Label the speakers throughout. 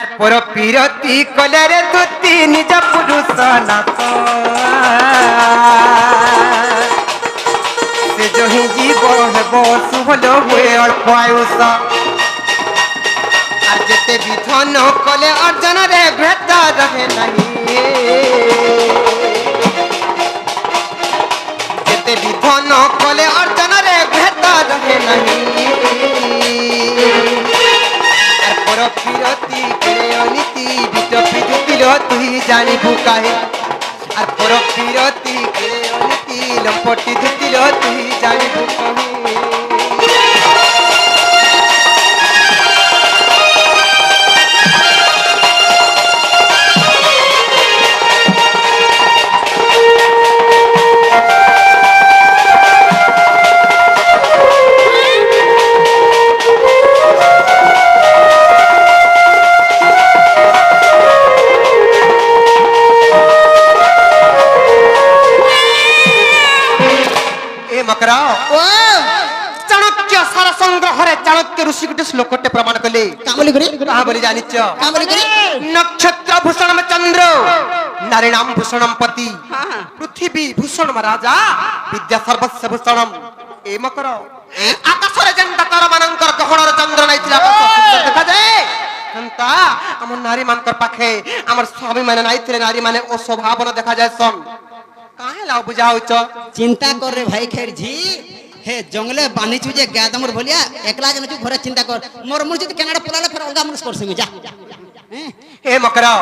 Speaker 1: পর পিরতি কলেরে দুতি নিজ পুরুষ নাথ সে যহি জীব হেব শুভল হুয়ে অল্প আয়ুষ আর যেতে বিধন কলে অর্জନରେ ভেদ রহে নাহি যেতে বিধন কলে অর্জନରେ ভেদ রহে নাহি পর পিরতি কেড়ে অনীতি বিট পিজুতিল তুই জানিবু কাহে আর পর পিরতি কেড়ে অনীতি লম্পটি ধুতিল তুই জানিবু কাহে চাণক্য সারা সংগ্রহরে চাণক্য ঋষি গোটে শ্লোকটে প্রমাণ কলে
Speaker 2: কামলি করে
Speaker 1: কাহা বলি জানিছ
Speaker 2: কামলি করে
Speaker 1: নক্ষত্র ভূষণম চন্দ্র নারীণাম ভূষণম পতি পৃথিবী ভূষণম রাজা বিদ্যা সর্বস্ব ভূষণম এ মকর আকাশরে যেন্তা তারা মানঙ্কর গহণর চন্দ্র নাইছিলা দেখা যায় সেন্তা আমার নারী মানকর পাখে আমার স্বামী মানে নাইছিলে নারী মানে ও স্বভাবনা দেখা যায় সন কাহে লাও বুঝা হইছ
Speaker 2: চিন্তা কর রে ভাই খের ঝি হে জঙ্গলে বানিছু যে গাদমর ভলিয়া একলা জনছু ঘরে চিন্তা কর মোর মোর যদি কেনাডা পলালে ফের অলগা মনুষ করছে যা
Speaker 1: হে মকরা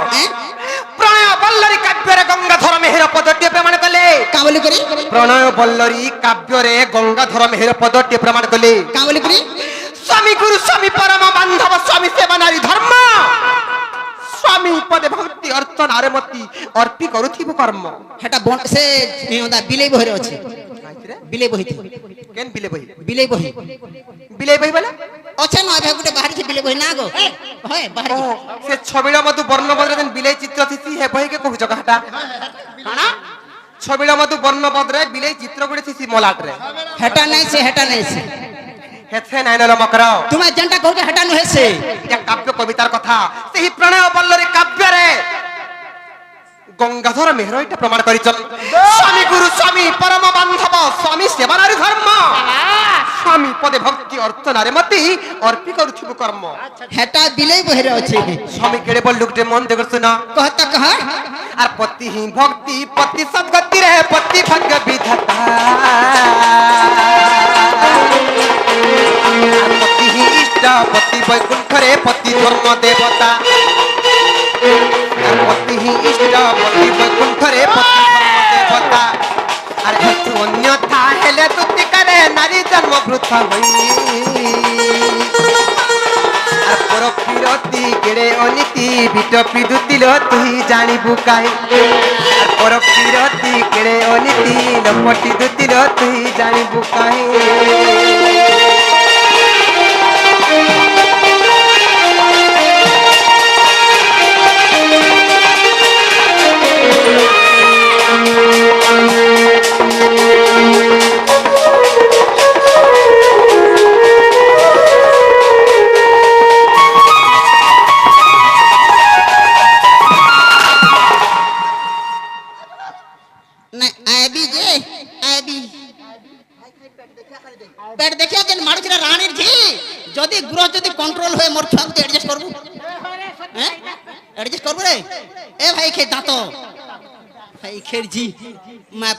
Speaker 1: প্রণয় বল্লরী কাব্যরে গঙ্গাধর মেহের পদটি প্রমাণ কলে
Speaker 2: কামলি করে
Speaker 1: প্রণয় বল্লরী কাব্যরে গঙ্গাধর মেহের পদটি প্রমাণ কলে
Speaker 2: কামলি করে
Speaker 1: স্বামী গুরু স্বামী পরম বান্ধব স্বামী সেবা নারী ধর্ম স্বামী পদে ভক্তি অর্থ নারমতি অর্পি করুথিব কর্ম
Speaker 2: হেটা সে বিলেই বহিরে আছে বিলেই বহি
Speaker 1: কেন বিলে বহি
Speaker 2: বিলেই বহি
Speaker 1: বিলে বহি বলে
Speaker 2: আছে নয় ভাই গুটে বাহারি বিলেই বহি না গো হয় বাহারি
Speaker 1: সে ছবিটা মধু বর্ণবদ্রে যেন বিলেই চিত্র থিসি হে বহি কে কহুছ কাটা কানা ছবিটা মধু বর্ণবদ্রে বিলেই চিত্র গুড়ে থিসি মলাটরে
Speaker 2: হেটা নাই সে হেটা নাই সে
Speaker 1: হেছে নাই নল মকরা
Speaker 2: তুমি যেনটা কহুছ হেটা নহে সে
Speaker 1: এটা কাব্য কবিতার কথা সেই প্রণয় বল্লরী কাব্যরে গঙ্গাধর মেহর এটা প্রমাণ করিছন স্বামী গুরু স্বামী পরম বান্ধব স্বামী সেবা নারী ধর্ম স্বামী পদে ভক্তি অর্থ নারীমতি অর্পি করুথিব কর্ম
Speaker 2: হেটা বিলেই বহিরে আছে
Speaker 1: স্বামী কেড়ে বললুকটে মন দেখছ না
Speaker 2: কহতা কহ
Speaker 1: আর পতি হি ভক্তি পতি সদ্গতি রে পতি ভাগ্য বিধাতা পতি হি ইষ্ট পতি বৈকুণ্ঠরে পতি ধর্ম দেবতা পতি হি ইষ্ট পতি বৈকুণ্ঠরে পতি ধর্ম দেবতা আর হেতু অন্যথা হেলে তুতি করে নারী জন্ম বৃথা হই আর পর পিরতি কেড়ে অনীতি বিট পিদুতিল তুই জানিবু কাহে আর পর পিরতি কেড়ে অনীতি লপটি দুতিল তুই জানিবু কাহে
Speaker 2: পেট দেখিয়া যেন মারুছিলা রানীর ঝি যদি গ্রহ যদি কন্ট্রোল হয়ে মোর ছুয়াকে অ্যাডজাস্ট করবু হ্যাঁ অ্যাডজাস্ট করবু রে এ ভাই খে দাঁত ভাই খের ঝি মা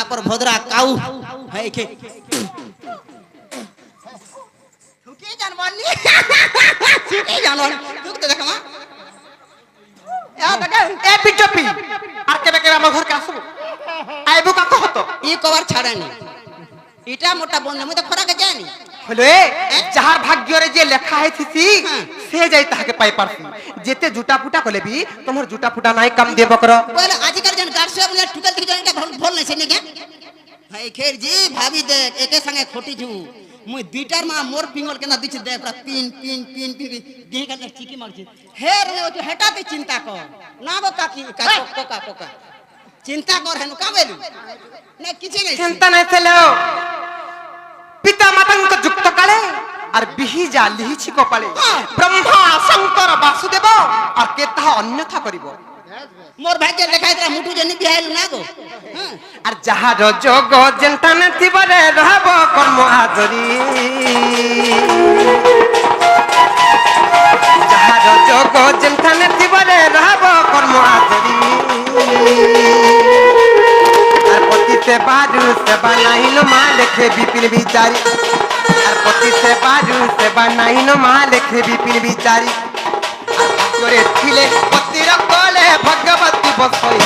Speaker 2: পর ভদ্রা কাউ ভাই খে তুকে জানবানি তুকে জানবান তুক তো দেখা মা
Speaker 1: এ বিজেপি আর কেবে কেবে আমার ঘরকে আসবো আইবু কাক হতো
Speaker 2: ই কবার ছাড়ানি এটা মোটা বন্ধ মুই তো খরাকে জানি
Speaker 1: হলো যাহার ভাগ্যরে যে লেখা হইছিছি সে যাই তাহাকে পাই পারছি যেতে জুটা ফুটা কলেবি তোমার জুটা ফুটা নাই কাম দেব কর
Speaker 2: বলে আজকাল যেন গার্সিয়া বলে টুটাল থেকে জানি এটা ভুল নাই সেনে কে ভাই খের জি ভাবি দেখ একে সঙ্গে খটি জু মুই দুইটার মা মোর পিঙ্গল কেনা দিছি দেখ পুরা পিন পিন পিন পিন দেহ কানে চিকি মারছি হে রে ও হেটাতে চিন্তা কর না গো কাকি কোকা কোকা চিন্তা কর হেনু কাবেলু না কিছু নাই
Speaker 1: চিন্তা নাই ছেলে পিতা মাতাঙ্ক যুক্ত কালে আর বিহিজা লিহিছি কপালে ব্রহ্মা শঙ্কর ভাগ্যে তাহা অন্যথা করিব।
Speaker 2: মোর ভাগ্যে লেখা আছে মুটু জেনি বিহাইলু না গো। হ্যাঁ
Speaker 1: আর যাহার যোগ যেন্টানে থিবরে রহব কর্ম আদরি, যাহার যোগ যেন্টানে থিবরে রহব কর্ম আদরি। আর পতিতে বারু সেবা নাহিন মা লেখে বিপিন বিচারি, আর পতিতে বারু সেবা নাহিন মা লেখে বিপিন বিচারি। আর ভাগ্যরে ছিলে পতির কলে ভগবতী বসই,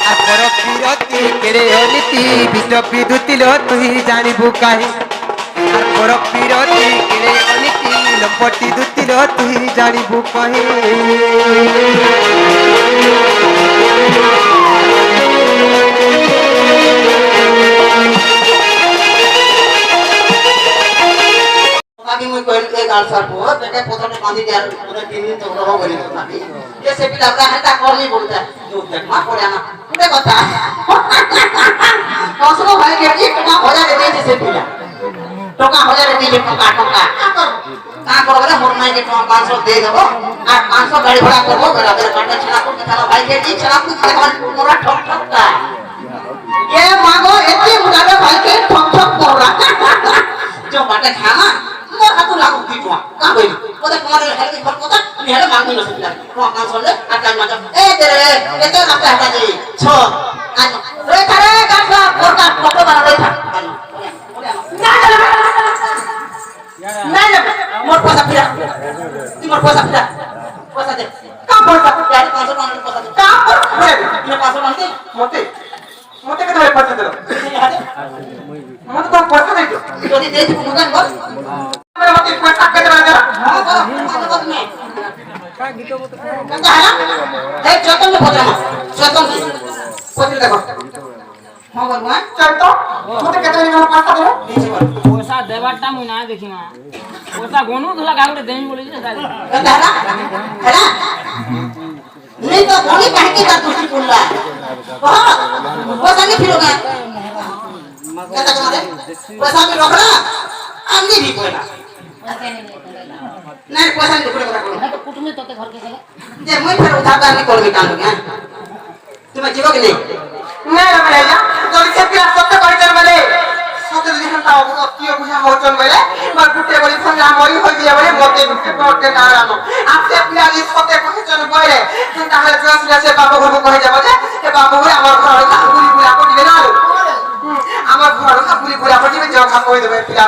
Speaker 1: আর পর বিরতি কেড়ে অনীতি বিট বিদুতিল তুই জানিবু কাহি। আর পর বিরতি কেড়ে অনীতি লম্পটি দুতিল তুই জানিবু কাহি।
Speaker 2: আগে মই কইল এই গাল সারবো বেটা প্রথমে বাঁধি দেয়ার ওদের 3 দিন তো রহ করি থাকি যে সে পিলা আমরা হাতা করলি বলতে দুধ দেখ মা পড়ে না উঠে কথা কসলো ভাই কে কি টাকা হজার দিয়েছে সে পিলা টাকা হজার দিয়েছে টাকা কা করবে মোর নাই কে টাকা 500 দিয়ে দেব আর 500 গাড়ি ভাড়া করব বেড়া কাটা ছাড়া করতে থাকা ভাই কে কি ছাড়া তুই খালি মোরা ঠক ঠকটা এ মাগো এতে মুদাবে ভাই কে ঠক ঠক মোরা जो बाटे खाना मोर हातु लागु दिटवा का भइल ओदा कुमार हेले घर कोता नि हेले मांगि न सकिला को काम सोले आटा माजा ए तेरे एते नाते हटा दे छ आज रे थारे गाछा पोटा पको बना रे था ना ना मोर पैसा फिरा तू मोर पैसा फिरा पैसा दे का पैसा यार 500 टका पैसा दे का रे इन 500 टका दे मोते मोते के धरे पैसा दे मत तो पैसा दे যদি দেই তুমি মুদান বল আমরা মতে पैसा কেটে বানা হ্যাঁ কথা বল তুমি কা গীত মত কোন হ্যাঁ এই যতন বদলা যতন কোন দেখো হ্যাঁ বল মা চল তো মতে কেটে নিও पैसा দেবো
Speaker 3: পয়সা দেবারটা মুই না দেখি মা পয়সা গনু ধলা গাউরে দেই বলি যে সারি
Speaker 2: দাদা হ্যাঁ नहीं तो बोली कह के बात दूसरी बोल रहा है पैसा नहीं फिरोगा कहता तुम्हारे पैसा भी रोक रहा आमने भी कोई ना नहीं पैसा नहीं रुपये करो
Speaker 3: না তো কুটুমে তোতে ঘর কে গেলে
Speaker 2: जे मैं फिर उधारदार नहीं करोगे काम क्या तुम्हें जीवोगे नहीं
Speaker 1: नहीं रे भैया जल्दी से पिला सत्य कर चल बोले सत्य लिखन ता हो कियो बुझा हो चल बोले मार गुटे बोली संगा मरी हो दिया बोले मोते गुटे मोते ना रानो आपसे पिला जी सत्य कहे चल बोले ताहले जोसले से बाबू घर को कहे जाबो जे ए बाबू रे আমার ঘর का पुरी पुरा को दिबे ना আমার ঘর का पुरी पुरा को दिबे जो खा कोई देबे पिला